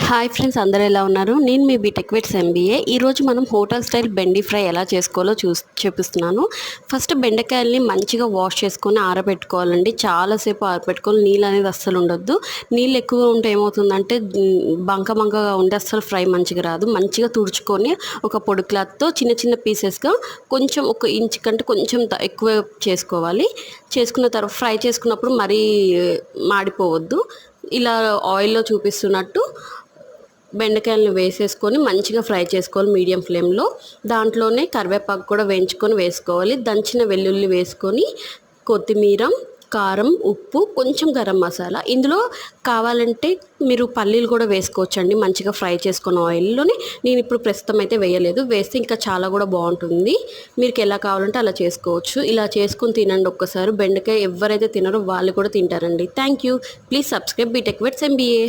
Hi friends, అందరూ ఎలా ఉన్నారు? నేను మీ బీటెక్ విత్ ఎంబీఏ. ఈరోజు మనం హోటల్ స్టైల్ బెండి ఫ్రై ఎలా చేసుకోవాలో చూపిస్తున్నాను. ఫస్ట్ బెండకాయల్ని మంచిగా వాష్ చేసుకొని ఆరబెట్టుకోవాలండి. చాలాసేపు ఆరబెట్టుకోవాలి. నీళ్ళు అనేది అస్సలు ఉండొద్దు. నీళ్ళు ఎక్కువ ఉంటే ఏమవుతుందంటే బంకగా ఉంటే అస్సలు ఫ్రై మంచిగా రాదు. మంచిగా తుడుచుకొని ఒక పొడి క్లాత్తో చిన్న చిన్న పీసెస్గా కొంచెం 1 ఇంచ్ కంటే కొంచెం ఎక్కువ చేసుకోవాలి. చేసుకున్న తర్వాత ఫ్రై చేసుకున్నప్పుడు మరీ మాడిపోవద్దు. ఇలా ఆయిల్లో చూపిస్తున్నట్టు బెండకాయలను వేసేసుకొని మంచిగా ఫ్రై చేసుకోవాలి మీడియం ఫ్లేమ్లో. దాంట్లోనే కరివేపాకు కూడా వేసుకోవాలి. దంచిన వెల్లుల్లి వేసుకొని కొత్తిమీర, కారం, ఉప్పు, కొంచెం గరం మసాలా. ఇందులో కావాలంటే మీరు పల్లీలు కూడా వేసుకోవచ్చండి, మంచిగా ఫ్రై చేసుకున్న ఆయిల్లోనే. నేను ఇప్పుడు ప్రస్తుతం అయితే వేయలేదు. వేస్తే ఇంకా చాలా కూడా బాగుంటుంది. మీకు ఎలా కావాలంటే అలా చేసుకోవచ్చు. ఇలా చేసుకొని తినండి ఒక్కసారి. బెండకాయ ఎవరైతే తినారో వాళ్ళు కూడా తింటారండి. Thank you. Please subscribe BTech with MBA.